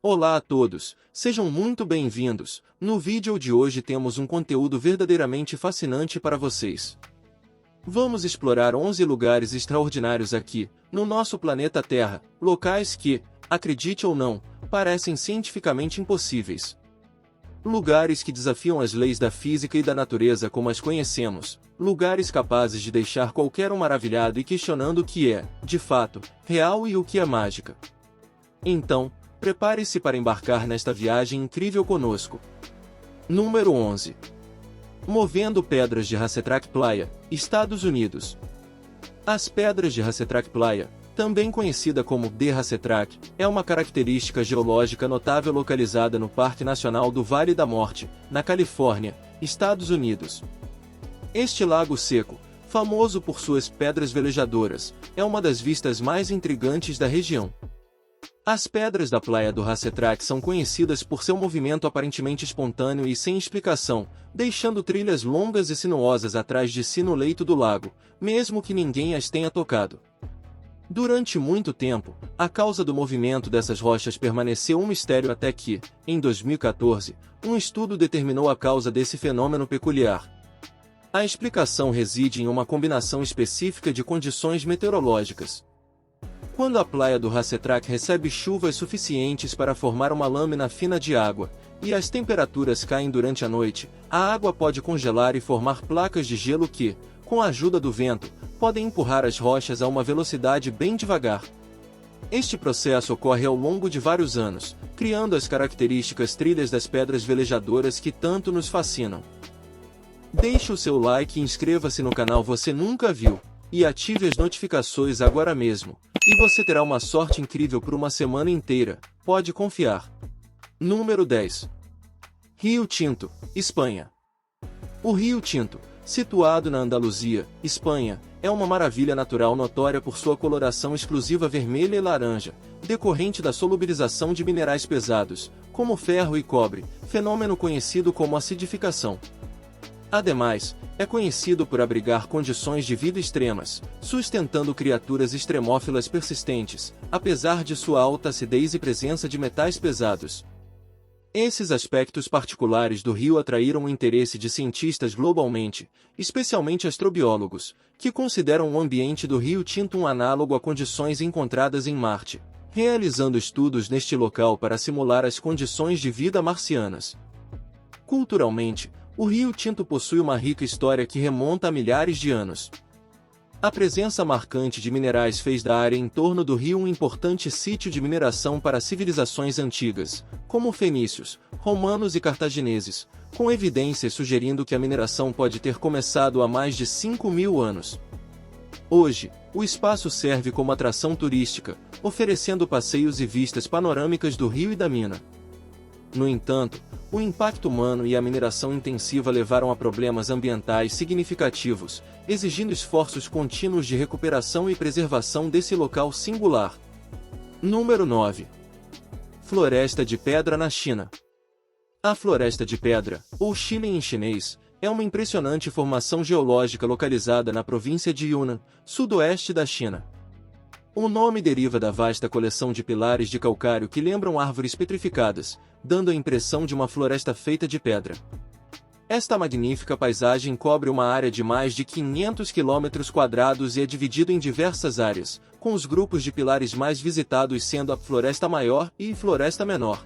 Olá a todos, sejam muito bem-vindos. No vídeo de hoje temos um conteúdo verdadeiramente fascinante para vocês. Vamos explorar 11 lugares extraordinários aqui, no nosso planeta Terra, locais que, acredite ou não, parecem cientificamente impossíveis. Lugares que desafiam as leis da física e da natureza como as conhecemos, lugares capazes de deixar qualquer um maravilhado e questionando o que é, de fato, real e o que é mágica. Então, prepare-se para embarcar nesta viagem incrível conosco. Número 11. Movendo Pedras de Hasseltrak Playa, Estados Unidos. As Pedras de Hasseltrak Playa, também conhecida como de Hasseltrak, é uma característica geológica notável localizada no Parque Nacional do Vale da Morte, na Califórnia, Estados Unidos. Este lago seco, famoso por suas pedras velejadoras, é uma das vistas mais intrigantes da região. As pedras da praia do Hasseltrak são conhecidas por seu movimento aparentemente espontâneo e sem explicação, deixando trilhas longas e sinuosas atrás de si no leito do lago, mesmo que ninguém as tenha tocado. Durante muito tempo, a causa do movimento dessas rochas permaneceu um mistério até que, em 2014, um estudo determinou a causa desse fenômeno peculiar. A explicação reside em uma combinação específica de condições meteorológicas. Quando a praia do Hasseltrak recebe chuvas suficientes para formar uma lâmina fina de água, e as temperaturas caem durante a noite, a água pode congelar e formar placas de gelo que, com a ajuda do vento, podem empurrar as rochas a uma velocidade bem devagar. Este processo ocorre ao longo de vários anos, criando as características trilhas das pedras velejadoras que tanto nos fascinam. Deixe o seu like e inscreva-se no canal você nunca viu, e ative as notificações agora mesmo. E você terá uma sorte incrível por uma semana inteira, pode confiar. Número 10. Rio Tinto, Espanha. O Rio Tinto, situado na Andaluzia, Espanha, é uma maravilha natural notória por sua coloração exclusiva vermelha e laranja, decorrente da solubilização de minerais pesados, como ferro e cobre, fenômeno conhecido como acidificação. Ademais, é conhecido por abrigar condições de vida extremas, sustentando criaturas extremófilas persistentes, apesar de sua alta acidez e presença de metais pesados. Esses aspectos particulares do rio atraíram o interesse de cientistas globalmente, especialmente astrobiólogos, que consideram o ambiente do Rio Tinto um análogo a condições encontradas em Marte, realizando estudos neste local para simular as condições de vida marcianas. Culturalmente, o Rio Tinto possui uma rica história que remonta a milhares de anos. A presença marcante de minerais fez da área em torno do rio um importante sítio de mineração para civilizações antigas, como fenícios, romanos e cartagineses, com evidências sugerindo que a mineração pode ter começado há mais de 5.000 anos. Hoje, o espaço serve como atração turística, oferecendo passeios e vistas panorâmicas do rio e da mina. No entanto, o impacto humano e a mineração intensiva levaram a problemas ambientais significativos, exigindo esforços contínuos de recuperação e preservação desse local singular. Número 9. Floresta de Pedra na China. A Floresta de Pedra, ou Shilin em chinês, é uma impressionante formação geológica localizada na província de Yunnan, sudoeste da China. O nome deriva da vasta coleção de pilares de calcário que lembram árvores petrificadas, dando a impressão de uma floresta feita de pedra. Esta magnífica paisagem cobre uma área de mais de 500 km² e é dividido em diversas áreas, com os grupos de pilares mais visitados sendo a Floresta Maior e Floresta Menor.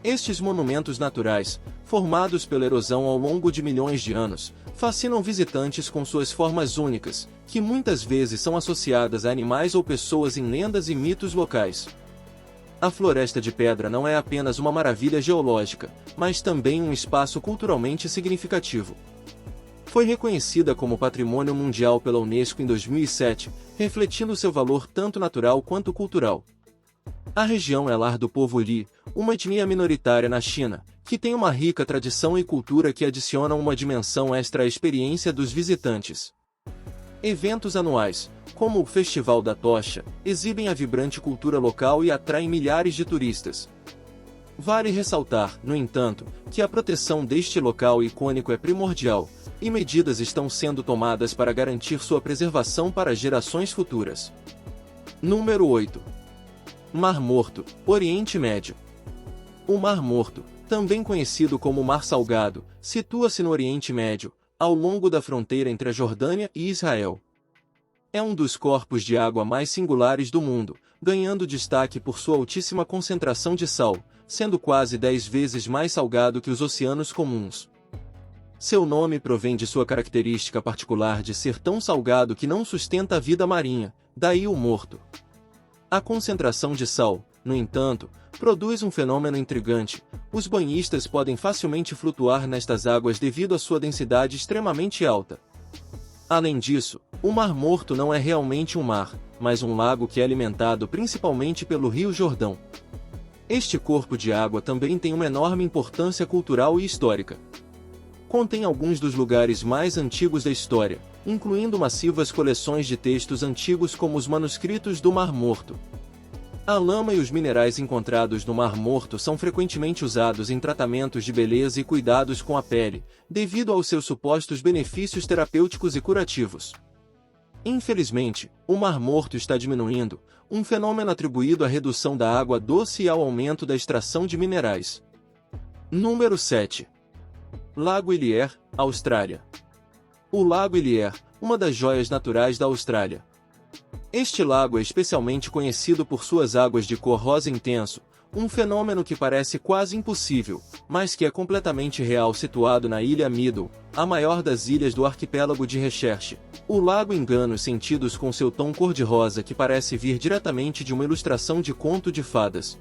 Estes monumentos naturais, formados pela erosão ao longo de milhões de anos, fascinam visitantes com suas formas únicas, que muitas vezes são associadas a animais ou pessoas em lendas e mitos locais. A Floresta de Pedra não é apenas uma maravilha geológica, mas também um espaço culturalmente significativo. Foi reconhecida como Patrimônio Mundial pela Unesco em 2007, refletindo seu valor tanto natural quanto cultural. A região é lar do povo Li, uma etnia minoritária na China, que tem uma rica tradição e cultura que adicionam uma dimensão extra à experiência dos visitantes. Eventos anuais, como o Festival da Tocha, exibem a vibrante cultura local e atraem milhares de turistas. Vale ressaltar, no entanto, que a proteção deste local icônico é primordial, e medidas estão sendo tomadas para garantir sua preservação para gerações futuras. Número 8. Mar Morto, Oriente Médio. O Mar Morto, também conhecido como Mar Salgado, situa-se no Oriente Médio, ao longo da fronteira entre a Jordânia e Israel. É um dos corpos de água mais singulares do mundo, ganhando destaque por sua altíssima concentração de sal, sendo quase 10 vezes mais salgado que os oceanos comuns. Seu nome provém de sua característica particular de ser tão salgado que não sustenta a vida marinha, daí o morto. A concentração de sal, no entanto, produz um fenômeno intrigante: os banhistas podem facilmente flutuar nestas águas devido à sua densidade extremamente alta. Além disso, o Mar Morto não é realmente um mar, mas um lago que é alimentado principalmente pelo Rio Jordão. Este corpo de água também tem uma enorme importância cultural e histórica. Contém alguns dos lugares mais antigos da história, incluindo massivas coleções de textos antigos como os manuscritos do Mar Morto. A lama e os minerais encontrados no Mar Morto são frequentemente usados em tratamentos de beleza e cuidados com a pele, devido aos seus supostos benefícios terapêuticos e curativos. Infelizmente, o Mar Morto está diminuindo, um fenômeno atribuído à redução da água doce e ao aumento da extração de minerais. Número 7. Lago Ilhér, Austrália. O Lago Ilhér, uma das joias naturais da Austrália. Este lago é especialmente conhecido por suas águas de cor rosa intenso, um fenômeno que parece quase impossível, mas que é completamente real situado na ilha Middle, a maior das ilhas do arquipélago de Recherche. O lago engana os sentidos com seu tom cor-de-rosa que parece vir diretamente de uma ilustração de conto de fadas.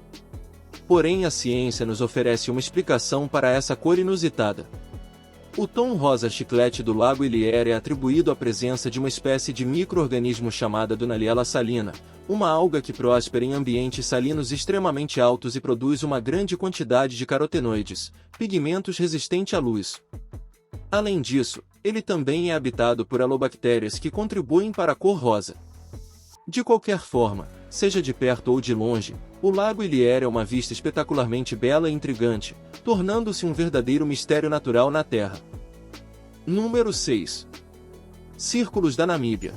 Porém, a ciência nos oferece uma explicação para essa cor inusitada. O tom rosa chiclete do Lago Ilhér é atribuído à presença de uma espécie de micro-organismo chamada Dunaliella salina, uma alga que próspera em ambientes salinos extremamente altos e produz uma grande quantidade de carotenoides, pigmentos resistentes à luz. Além disso, ele também é habitado por halobactérias que contribuem para a cor rosa. De qualquer forma, seja de perto ou de longe, o Lago Ilhér é uma vista espetacularmente bela e intrigante, tornando-se um verdadeiro mistério natural na Terra. Número 6. Círculos da Namíbia.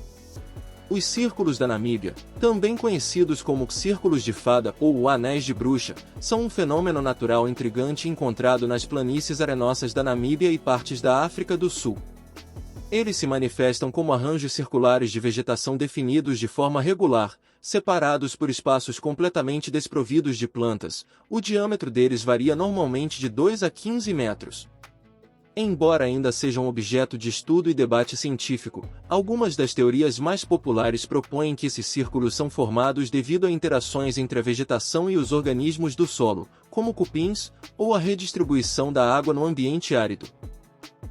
Os círculos da Namíbia, também conhecidos como círculos de fada ou anéis de bruxa, são um fenômeno natural intrigante encontrado nas planícies arenosas da Namíbia e partes da África do Sul. Eles se manifestam como arranjos circulares de vegetação definidos de forma regular, separados por espaços completamente desprovidos de plantas. O diâmetro deles varia normalmente de 2 a 15 metros. Embora ainda sejam objeto de estudo e debate científico, algumas das teorias mais populares propõem que esses círculos são formados devido a interações entre a vegetação e os organismos do solo, como cupins, ou a redistribuição da água no ambiente árido.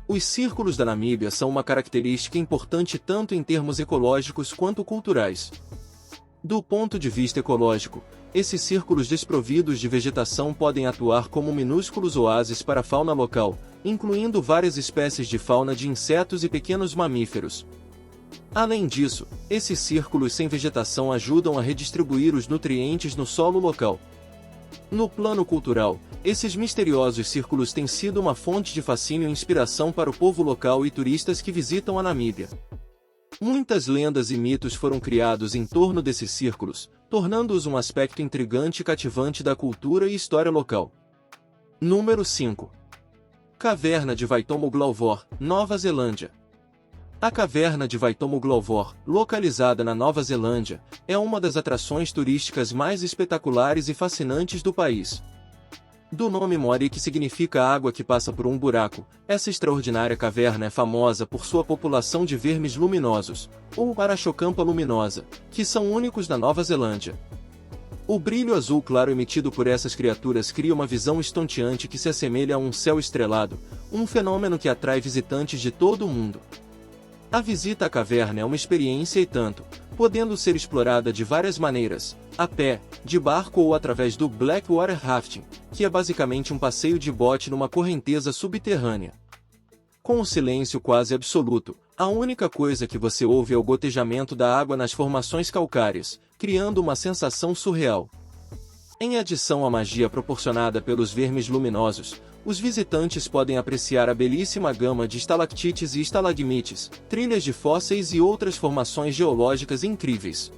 Os círculos da Namíbia são uma característica importante tanto em termos ecológicos quanto culturais. Do ponto de vista ecológico, esses círculos desprovidos de vegetação podem atuar como minúsculos oásis para a fauna local, incluindo várias espécies de fauna de insetos e pequenos mamíferos. Além disso, esses círculos sem vegetação ajudam a redistribuir os nutrientes no solo local. No plano cultural, esses misteriosos círculos têm sido uma fonte de fascínio e inspiração para o povo local e turistas que visitam a Namíbia. Muitas lendas e mitos foram criados em torno desses círculos, tornando-os um aspecto intrigante e cativante da cultura e história local. Número 5. Caverna de Vaitomo-Glauvor, Nova Zelândia. A Caverna de Vaitomo-Glauvor, localizada na Nova Zelândia, é uma das atrações turísticas mais espetaculares e fascinantes do país. Do nome Mori, que significa água que passa por um buraco, essa extraordinária caverna é famosa por sua população de vermes luminosos, ou Araxocampa luminosa, que são únicos na Nova Zelândia. O brilho azul claro emitido por essas criaturas cria uma visão estonteante que se assemelha a um céu estrelado, um fenômeno que atrai visitantes de todo o mundo. A visita à caverna é uma experiência e tanto, podendo ser explorada de várias maneiras, a pé, de barco ou através do Blackwater Rafting, que é basicamente um passeio de bote numa correnteza subterrânea. Com um silêncio quase absoluto, a única coisa que você ouve é o gotejamento da água nas formações calcárias, criando uma sensação surreal. Em adição à magia proporcionada pelos vermes luminosos, os visitantes podem apreciar a belíssima gama de estalactites e estalagmites, trilhas de fósseis e outras formações geológicas incríveis.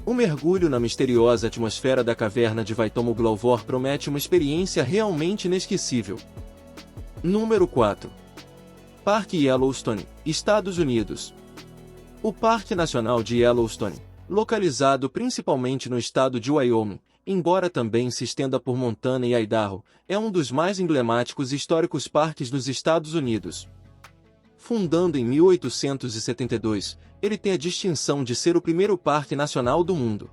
O mergulho na misteriosa atmosfera da caverna de Vaitomoglouvor promete uma experiência realmente inesquecível. Número 4. Parque Yellowstone, Estados Unidos. O Parque Nacional de Yellowstone, localizado principalmente no estado de Wyoming, embora também se estenda por Montana e Idaho, é um dos mais emblemáticos e históricos parques nos Estados Unidos. Fundado em 1872, ele tem a distinção de ser o primeiro parque nacional do mundo.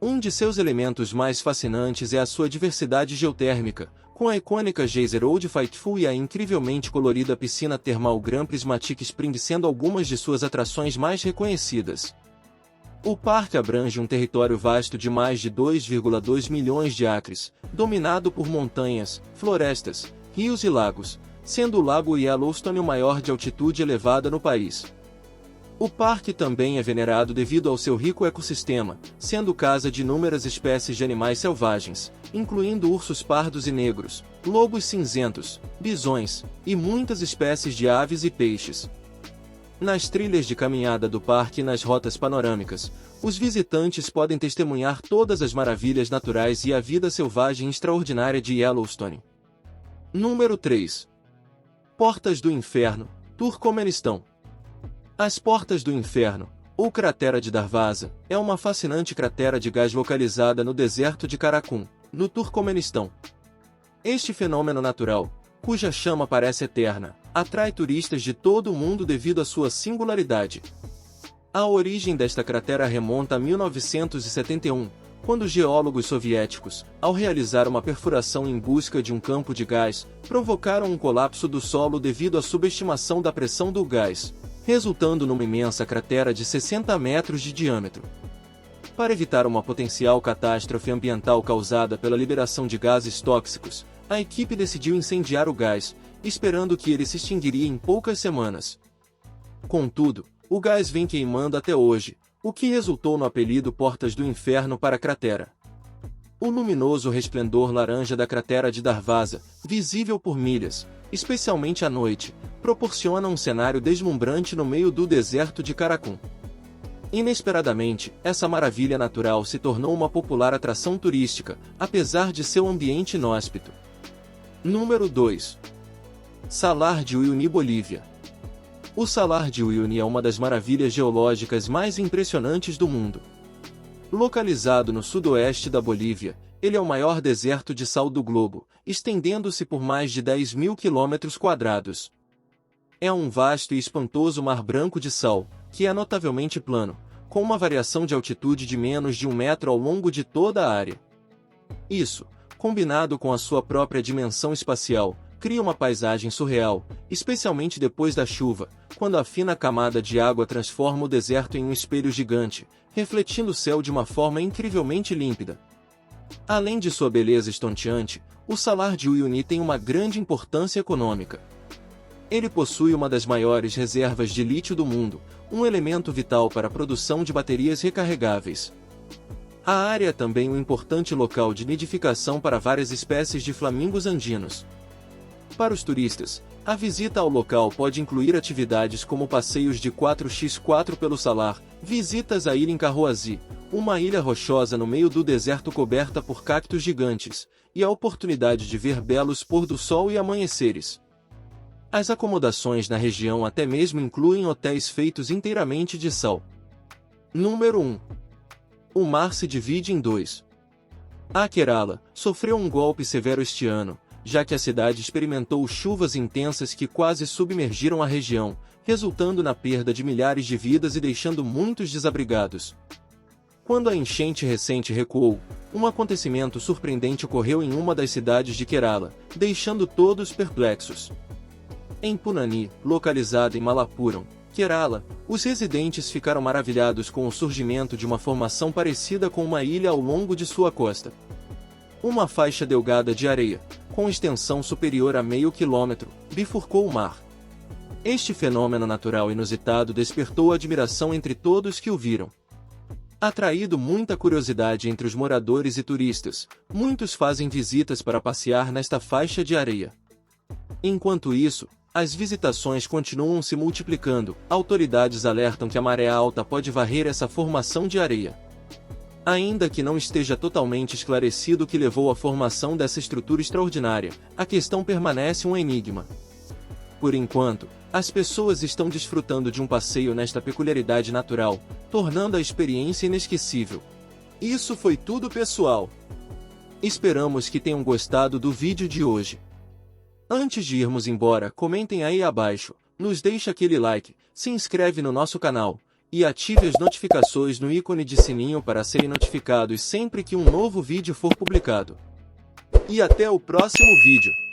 Um de seus elementos mais fascinantes é a sua diversidade geotérmica, com a icônica Geyser Old Faithful e a incrivelmente colorida piscina termal Grand Prismatic Spring sendo algumas de suas atrações mais reconhecidas. O parque abrange um território vasto de mais de 2,2 milhões de acres, dominado por montanhas, florestas, rios e lagos, sendo o Lago Yellowstone o maior de altitude elevada no país. O parque também é venerado devido ao seu rico ecossistema, sendo casa de inúmeras espécies de animais selvagens, incluindo ursos pardos e negros, lobos cinzentos, bisões, e muitas espécies de aves e peixes. Nas trilhas de caminhada do parque e nas rotas panorâmicas, os visitantes podem testemunhar todas as maravilhas naturais e a vida selvagem extraordinária de Yellowstone. Número 3. Portas do Inferno, Turcomenistão. As Portas do Inferno, ou Cratera de Darvaza, é uma fascinante cratera de gás localizada no deserto de Karakum, no Turcomenistão. Este fenômeno natural, cuja chama parece eterna, atrai turistas de todo o mundo devido à sua singularidade. A origem desta cratera remonta a 1971, quando geólogos soviéticos, ao realizar uma perfuração em busca de um campo de gás, provocaram um colapso do solo devido à subestimação da pressão do gás, resultando numa imensa cratera de 60 metros de diâmetro. Para evitar uma potencial catástrofe ambiental causada pela liberação de gases tóxicos, a equipe decidiu incendiar o gás, esperando que ele se extinguiria em poucas semanas. Contudo, o gás vem queimando até hoje, o que resultou no apelido Portas do Inferno para a cratera. O luminoso resplendor laranja da cratera de Darvaza, visível por milhas, especialmente à noite, proporciona um cenário deslumbrante no meio do deserto de Karakum. Inesperadamente, essa maravilha natural se tornou uma popular atração turística, apesar de seu ambiente inóspito. Número 2. Salar de Uyuni, Bolívia. O Salar de Uyuni é uma das maravilhas geológicas mais impressionantes do mundo. Localizado no sudoeste da Bolívia, ele é o maior deserto de sal do globo, estendendo-se por mais de 10.000 km². É um vasto e espantoso mar branco de sal, que é notavelmente plano, com uma variação de altitude de menos de 1 metro ao longo de toda a área. Isso, combinado com a sua própria dimensão espacial, cria uma paisagem surreal, especialmente depois da chuva, quando a fina camada de água transforma o deserto em um espelho gigante, refletindo o céu de uma forma incrivelmente límpida. Além de sua beleza estonteante, o Salar de Uyuni tem uma grande importância econômica. Ele possui uma das maiores reservas de lítio do mundo, um elemento vital para a produção de baterias recarregáveis. A área é também um importante local de nidificação para várias espécies de flamingos andinos. Para os turistas, a visita ao local pode incluir atividades como passeios de 4x4 pelo salar, visitas à ilha Incahuasi, uma ilha rochosa no meio do deserto coberta por cactos gigantes, e a oportunidade de ver belos pôr do sol e amanheceres. As acomodações na região até mesmo incluem hotéis feitos inteiramente de sal. Número 1. O mar se divide em dois. A Kerala sofreu um golpe severo este ano, já que a cidade experimentou chuvas intensas que quase submergiram a região, resultando na perda de milhares de vidas e deixando muitos desabrigados. Quando a enchente recente recuou, um acontecimento surpreendente ocorreu em uma das cidades de Kerala, deixando todos perplexos. Em Punani, localizada em Malappuram, Kerala, os residentes ficaram maravilhados com o surgimento de uma formação parecida com uma ilha ao longo de sua costa. Uma faixa delgada de areia, com extensão superior a meio quilômetro, bifurcou o mar. Este fenômeno natural inusitado despertou admiração entre todos que o viram. Atraído muita curiosidade entre os moradores e turistas, muitos fazem visitas para passear nesta faixa de areia. Enquanto isso, as visitações continuam se multiplicando. Autoridades alertam que a maré alta pode varrer essa formação de areia. Ainda que não esteja totalmente esclarecido o que levou à formação dessa estrutura extraordinária, a questão permanece um enigma. Por enquanto, as pessoas estão desfrutando de um passeio nesta peculiaridade natural, tornando a experiência inesquecível. Isso foi tudo, pessoal. Esperamos que tenham gostado do vídeo de hoje. Antes de irmos embora, comentem aí abaixo, nos deixe aquele like, se inscreve no nosso canal, e ative as notificações no ícone de sininho para serem notificados sempre que um novo vídeo for publicado. E até o próximo vídeo!